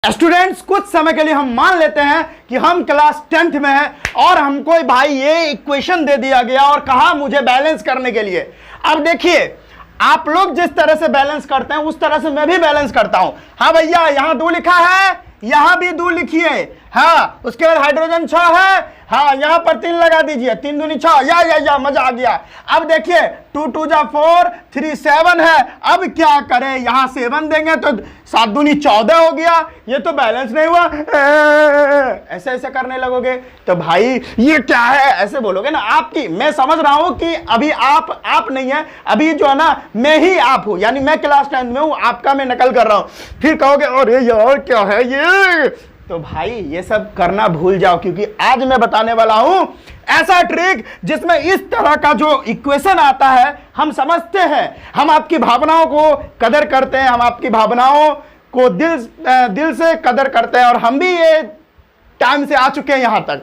Students, कुछ समय के लिए हम मान लेते हैं कि हम क्लास 10th में हैं और हमको भाई ये इक्वेशन दे दिया गया और कहा मुझे बैलेंस करने के लिए। अब देखिए, आप लोग जिस तरह से बैलेंस करते हैं उस तरह से मैं भी बैलेंस करता हूं। हाँ भैया, यहां 2 लिखा है, यहां भी 2 लिखिए। हाँ, उसके बाद हाइड्रोजन 6 है। हाँ, यहां पर 3 लगा दीजिए, 3 दूनी 6। या मजा आ गया। अब देखिए 2 2 जा 4, 3 7 है। अब क्या करें, यहां 7 देंगे तो 7 दूनी 14 हो गया। ये तो बैलेंस नहीं हुआ। ऐसे ऐसे करने लगोगे तो भाई ये क्या है, ऐसे बोलोगे ना। आपकी मैं समझ रहा हूं कि अभी आप नहीं है, अभी जो है ना मैं ही आप हूं, यानी मैं क्लास 10 में हूं, आपका मैं नकल कर रहा हूं। फिर कहोगे अरे यार क्या है ये, तो भाई ये सब करना भूल जाओ, क्योंकि आज मैं बताने वाला हूं ऐसा ट्रिक जिसमें इस तरह का जो इक्वेशन आता है हम समझते हैं, हम आपकी भावनाओं को कदर करते हैं, हम आपकी भावनाओं को दिल से कदर करते हैं, और हम भी ये टाइम से आ चुके हैं यहां तक।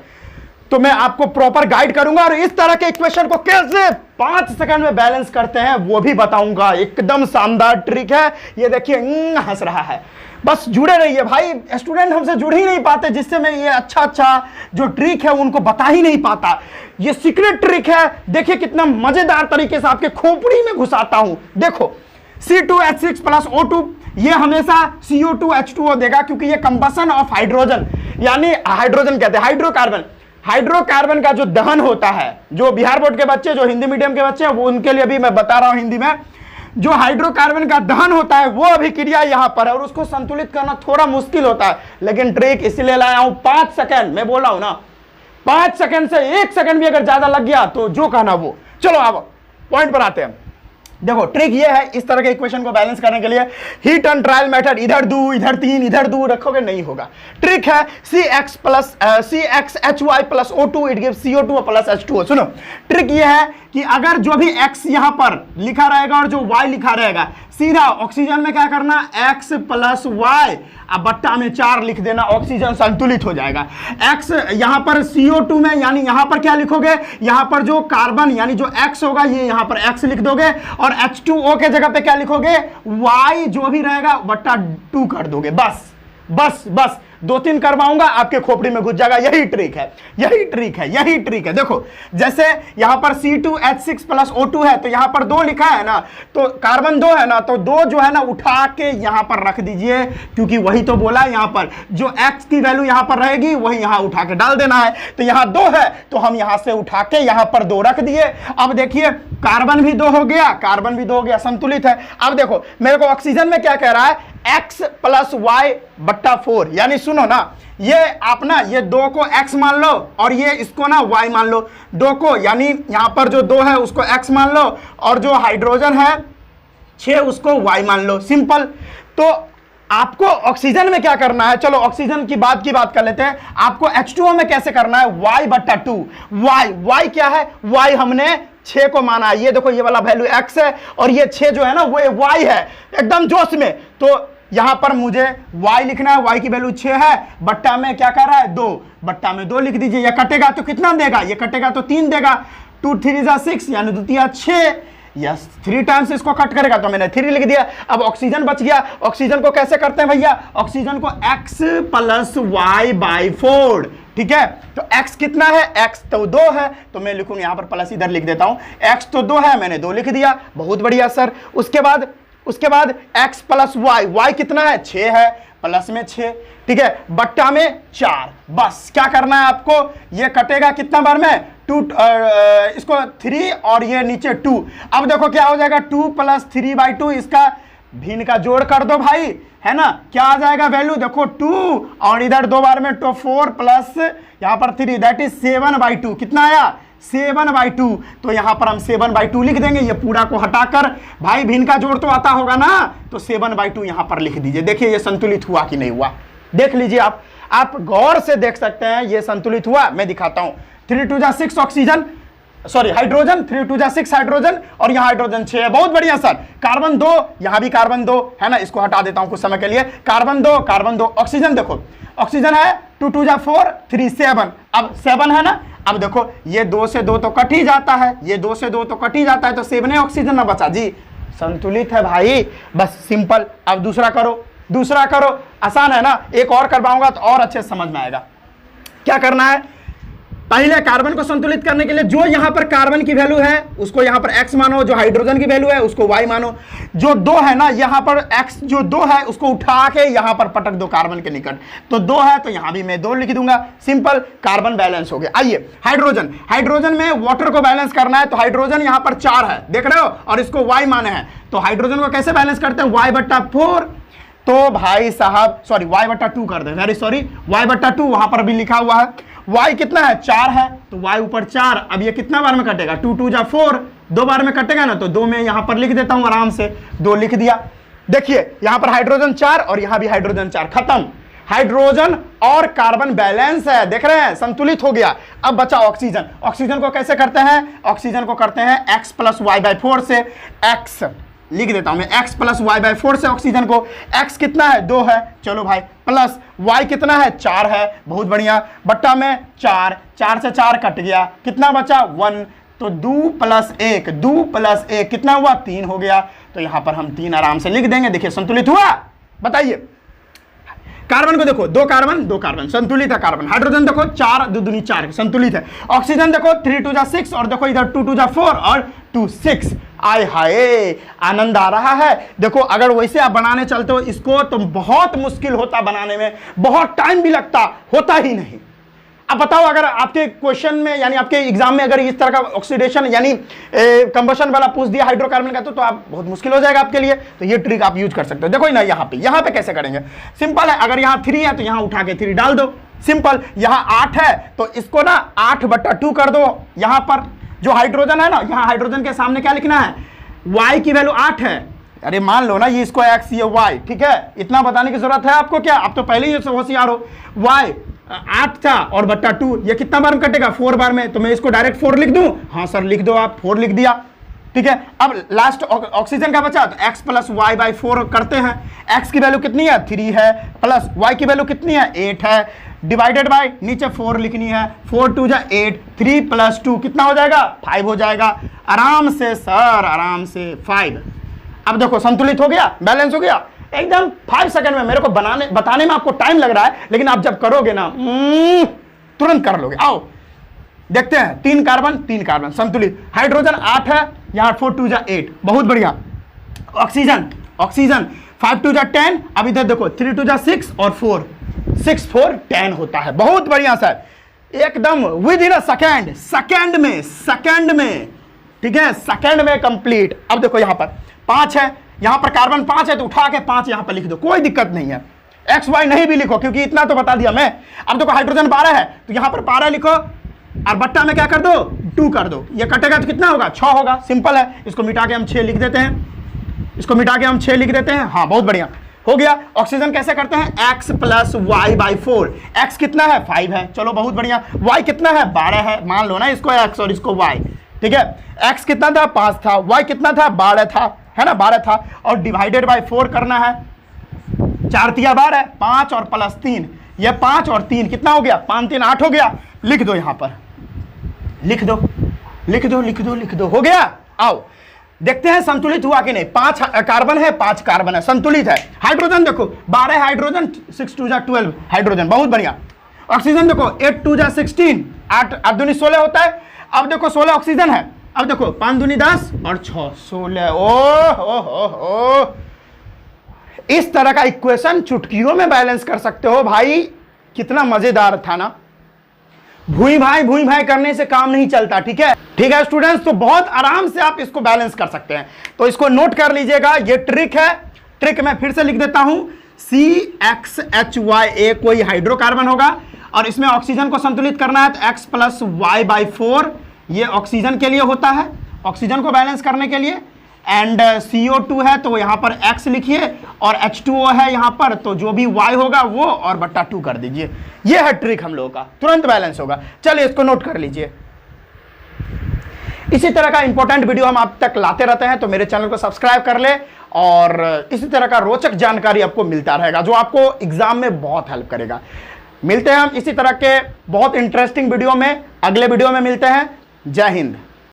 तो मैं आपको प्रॉपर गाइड करूंगा और इस तरह के इक्वेशन को कैसे 5 सेकंड में बैलेंस करते हैं वो भी बताऊंगा। एकदम शानदार ट्रिक है ये। देखिए हंस रहा है, बस जुड़े रहिए भाई। स्टूडेंट हमसे जुड़ ही नहीं पाते, जिससे मैं ये अच्छा जो ट्रिक है उनको बता ही नहीं पाता। ये सीक्रेट ट्रिक है। देखिए कितना मजेदार तरीके से आपके खोपड़ी में घुसाता हूं। देखो C2H6 प्लस O2, ये हमेशा CO2H2O देगा, क्योंकि ये कंबसन ऑफ हाइड्रोजन, यानी हाइड्रोजन कहते हैं हाइड्रोकार्बन। हाइड्रोकार्बन का जो दहन होता है, जो बिहार बोर्ड के बच्चे, जो हिंदी मीडियम के बच्चे हैं, वो उनके लिए भी मैं बता रहा हूं हिंदी में। जो हाइड्रोकार्बन का दहन होता है वो अभिक्रिया यहां पर है, और उसको संतुलित करना थोड़ा मुश्किल होता है, लेकिन ट्रिक इसलिए लाया हूं 5 सेकंड। मैं बोल रहा हूं ना 5 सेकंड से 1 सेकंड भी अगर ज्यादा लग गया तो जो कहना वो। चलो अब पॉइंट पर आते हैं। देखो ट्रिक ये है, इस तरह के इक्वेशन को बैलेंस करने के लिए हीट एंड ट्रायल मेथड, इधर 2 इधर 3 इधर 2 रखोगे नहीं होगा। ट्रिक है CXHY plus O2 it gives CO2 plus H2O। सुनो, ट्रिक ये है कि अगर जो भी X यहां पर लिखा रहेगा और जो Y लिखा रहेगा, सीधा ऑक्सीजन में क्या करना, X प्लस Y, अब बट्टा में 4 लिख देना, ऑक्सीजन संतुलित हो जाएगा। X यहां पर CO2 में, यानी यहां पर क्या लिखोगे, यहां पर जो कार्बन यानी जो X होगा ये यहां पर X लिख दोगे, और H2O के जगह पे क्या लिखोगे, Y जो भी रहेगा बट्टा 2 कर दोगे। बस बस बस 2-3 करवाऊंगा, आपके खोपड़ी में घुस जाएगा। यही ट्रिक है, यही ट्रिक है, यही ट्रिक है। देखो जैसे यहां पर C2H6 प्लस O2 है, तो यहां पर 2 लिखा है ना, तो कार्बन 2 है ना, तो 2 जो है ना उठा के यहां पर रख दीजिए, क्योंकि वही तो बोला है। यहां पर जो X की वैल्यू यहां पर रहेगी वही यहां उठा के डाल देना है। तो यहां 2 है तो हम यहां से उठा के यहां पर 2 रख दिए। अब देखिए कार्बन भी 2 हो गया, कार्बन भी 2 हो गया, संतुलित है। अब देखो मेरे को ऑक्सीजन में क्या कह रहा है, X प्लस Y बट्टा 4, यानी सुनो ना, ये आप ना ये 2 को X मान लो और ये इसको ना Y मान लो। 2 को यानी यहां पर जो 2 है उसको X मान लो, और जो हाइड्रोजन है 6 उसको Y मान लो। सिंपल। तो आपको ऑक्सीजन में क्या करना है, चलो ऑक्सीजन की बात कर लेते हैं। आपको H2O में कैसे करना है, Y बट्टा 2। Y क्या है, Y हमने 6 को माना है। ये देखो ये वाला वैल्यू X है और ये 6 जो है ना वो Y है, एकदम जोश में। तो यहां पर मुझे Y लिखना है, Y की वैल्यू 6 है, बट्टा में क्या कर रहा है 2, बट्टा में 2 लिख दीजिए। ये कटेगा तो कितना देगा, ये कटेगा तो 3 देगा। 2 3 जा 6, यानी 2 3 6। यस, 3 टाइम्स इसको कट करेगा तो मैंने 3 लिख दिया। अब ऑक्सीजन बच गया। ऑक्सीजन को कैसे करते हैं भैया, ऑक्सीजन को X प्लस Y बाई 4, ठीक है। तो X कितना है, X तो 2 है, तो मैं लिखूंगा यहां पर प्लस, इधर लिख देता हूं। X तो 2 है, मैंने 2 लिख दिया, बहुत बढ़िया सर। उसके बाद X प्लस Y कितना है, 6 है, प्लस में 6, ठीक है, बट्टा में 4। बस क्या करना है आपको, ये कटेगा कितना बार में, 2, इसको 3 और ये नीचे 2। अब देखो क्या हो जाएगा, 2 प्लस 3 बाई 2, इसका भिन्न का जोड़ कर दो भाई, है ना। क्या आ जाएगा वैल्यू, देखो 2 और इधर 2 बार में तो 4 प्लस यहां पर 3, दैट इज 7/2। कितना आया, 7/2। तो यहां पर हम 7/2 लिख देंगे। ये पूरा को हटाकर भाई भिन्न का जोड़ तो आता होगा ना, तो 7/2 यहां पर लिख दीजिए। देखिए ये संतुलित हुआ कि नहीं हुआ, देख लीजिए आप गौर से देख सकते हैं ये संतुलित हुआ। मैं दिखाता हूं। 3 2 जा 6 ऑक्सीजन, सॉरी हाइड्रोजन, 3 2 जा 6 हाइड्रोजन, और यहां हाइड्रोजन 6 है। बहुत बढ़िया सर। कार्बन 2, यहां भी कार्बन 2 है ना, इसको हटा देता हूं कुछ समय के लिए। कार्बन 2 ऑक्सीजन, देखो ऑक्सीजन है 2 2 जा 4 3 7, अब 7 है ना। अब देखो ये 2 से 2 तो कट ही जाता है, ये 2 से 2 तो कट ही जाता है, तो 7 ऑक्सीजन ना बचा जी, संतुलित है भाई। बस सिंपल। अब दूसरा करो, आसान है ना, एक और करवाऊंगा तो और अच्छे से समझ में आएगा। क्या करना है, पहले कार्बन को संतुलित करने के लिए जो यहां पर कार्बन की वैल्यू है उसको यहां पर x मानो, जो हाइड्रोजन की वैल्यू है उसको y मानो, जो 2 है ना यहां पर x जो 2 है उसको उठा के यहां पर पटक दो कार्बन के निकट, तो 2 है तो यहां भी मैं 2 लिख दूंगा, सिंपल, कार्बन बैलेंस हो गया। आइए हाइड्रोजन, हाइड्रोजन में वाटर को बैलेंस करना है तो हाइड्रोजन यहां पर 4 है, देख रहे हो, और इसको y माने हैं, तो हाइड्रोजन को कैसे बैलेंस करते हैं, y/4, तो भाई साहब सॉरी y/2 कर दे, वेरी सॉरी, y/2 वहां पर भी लिखा हुआ है, y कितना है 4 है तो y ऊपर 4, अब ये कितना बार में कटेगा, 2 2 जा 4, 2 बार में कटेगा ना, तो 2 में यहां पर लिख देता हूं आराम से, 2 लिख दिया। देखिए यहां पर हाइड्रोजन 4 और यहां भी हाइड्रोजन 4, खत्म, हाइड्रोजन और कार्बन बैलेंस है, देख रहे हैं, संतुलित हो गया। अब बचा ऑक्सीजन, ऑक्सीजन को कैसे करते हैं, ऑक्सीजन को करते हैं x + y/4 से, x लिख देता हूं मैं, x + y/4 से ऑक्सीजन को, x कितना है 2 है, चलो भाई, प्लस y कितना है 4 है, बहुत बढ़िया, बट्टा में 4, 4 से 4 कट गया, कितना बचा 1, तो 2 + 1 कितना हुआ 3 हो गया, तो यहां पर हम 3 आराम से लिख देंगे। देखिए संतुलित हुआ, बताइए। कार्बन को देखो, 2 कार्बन संतुलित है कार्बन, हाइड्रोजन देखो 4 2 दूनी 4 संतुलित है, ऑक्सीजन देखो 3 2 जा 6 और देखो इधर 2 2 जा 4 और 2 6, आय हाय आनंद आ रहा है। देखो अगर वैसे आप बनाने चलते हो इसको तो बहुत मुश्किल होता बनाने में, बहुत टाइम भी लगता, होता ही नहीं। अब बताओ अगर आपके क्वेश्चन में यानी आपके एग्जाम में अगर इस तरह का ऑक्सीडेशन यानी कंबशन वाला पूछ दिया हाइड्रोकार्बन का, तो आप बहुत मुश्किल हो जाएगा आपके लिए, तो ये ट्रिक आप यूज कर सकते हो। देखो ना यहाँ पे कैसे करेंगे, सिंपल है, अगर यहाँ 3 है तो यहाँ उठा के 3 डाल दो, सिंपल, यहाँ 8 है तो इसको ना 8/2 कर दो, यहाँ पर जो हाइड्रोजन है ना, यहाँ हाइड्रोजन के सामने क्या लिखना है, y की वैल्यू 8 है, अरे मान लो ना ये इसको x ये y, ठीक है, इतना बताने की जरूरत है आपको क्या, आप तो पहले ही होशियार हो, y 8 था और बट्टा 2, ये कितना बार में कटेगा 4 बार में, तो मैं इसको डायरेक्ट 4 लिख दूं, हाँ सर लिख दो आप, 4 लिख दिया, ठीक है। अब लास्ट ऑक्सीजन का बचा तो x + y/4 करते हैं, x की वैल्यू कितनी है 3 है, प्लस y की वैल्यू कितनी है 8 है, डिवाइडेड बाय नीचे 4 लिखनी है, 4 2 जा 8, 3 + 2 कितना हो जाएगा 5 हो जाएगा, आराम से सर आराम से 5। अब देखो संतुलित हो गया, बैलेंस हो गया एकदम 5 सेकंड में। मेरे को बताने में आपको टाइम लग रहा है, लेकिन आप जब करोगे ना तुरंत कर लोगे। आओ देखते हैं, 3 कार्बन संतुलित, हाइड्रोजन 8 है, यहां 4 2 जा 8, बहुत बढ़िया। ऑक्सीजन 5 2 जा 10, अब इधर देखो 3 2 जा 6 और 6 4 10 होता है, बहुत बढ़िया सर, एकदम विद इन अ सेकंड में, ठीक है, सेकंड में कंप्लीट। अब देखो यहां पर 5 है, यहां पर कार्बन 5 है तो उठा के 5 यहां पर लिख दो, कोई दिक्कत नहीं है, एक्स वाई नहीं भी लिखो क्योंकि इतना तो बता दिया मैं। अब देखो हाइड्रोजन 12 है तो यहां पर 12 लिखो और बट्टा में क्या कर दो 2 कर दो, ये कटेगा तो कितना होगा 6 होगा, सिंपल है। इसको मिटा के हम 6 लिख देते हैं, हाँ बहुत बढ़िया हो गया। ऑक्सीजन कैसे करते हैं, x + y/4, x कितना है 5 है, चलो बहुत बढ़िया, y कितना है 12 है, मान लो ना इसको x और इसको y, ठीक है, x कितना था 5 था, y कितना था 12 था, है ना 12 था, और डिवाइडेड बाय 4 करना है, 4 तिया 12, 5 और +3, ये 5 और 3 कितना हो गया 5 3 8 हो गया, लिख दो यहां पर, लिख दो, हो गया। आओ देखते हैं संतुलित हुआ कि नहीं, 5 कार्बन है 5 कार्बन है, संतुलित है। हाइड्रोजन देखो 12 हाइड्रोजन, 6 2 जा 12 हाइड्रोजन, बहुत बढ़िया। ऑक्सीजन देखो 8 2 जा 16, 8 दूनी 16 होता है। अब देखो 16 ऑक्सीजन है, अब देखो 5 दूनी 10 और 6 16, ओ इस तरह का इक्वेशन चुटकियों में बैलेंस कर सकते हो भाई, कितना मजेदार था ना। भूई भाई करने से काम नहीं चलता, ठीक है स्टूडेंट्स, तो बहुत आराम से आप इसको बैलेंस कर सकते हैं, तो इसको नोट कर लीजिएगा, ये ट्रिक है। ट्रिक मैं फिर से लिख देता हूं, CXHYA कोई हाइड्रोकार्बन होगा और इसमें ऑक्सीजन को संतुलित करना है तो x + y/4 ये ऑक्सीजन के लिए होता है, ऑक्सीजन को बैलेंस करने के लिए। एंड CO2 है तो यहां पर x लिखिए और H2O है यहां पर, तो जो भी y होगा वो और बट्टा 2 कर दीजिए। ये है ट्रिक हम लोगों का, तुरंत बैलेंस होगा। चलिए इसको नोट कर लीजिए। इसी तरह का इंपॉर्टेंट वीडियो हम आप तक लाते रहते हैं, तो मेरे चैनल को सब्सक्राइब कर ले और इसी तरह का रोचक जानकारी आपको मिलता रहेगा जो आपको एग्जाम में बहुत हेल्प करेगा। मिलते हैं हम इसी तरह के बहुत इंटरेस्टिंग वीडियो में, अगले वीडियो में मिलते हैं। जय हिंद।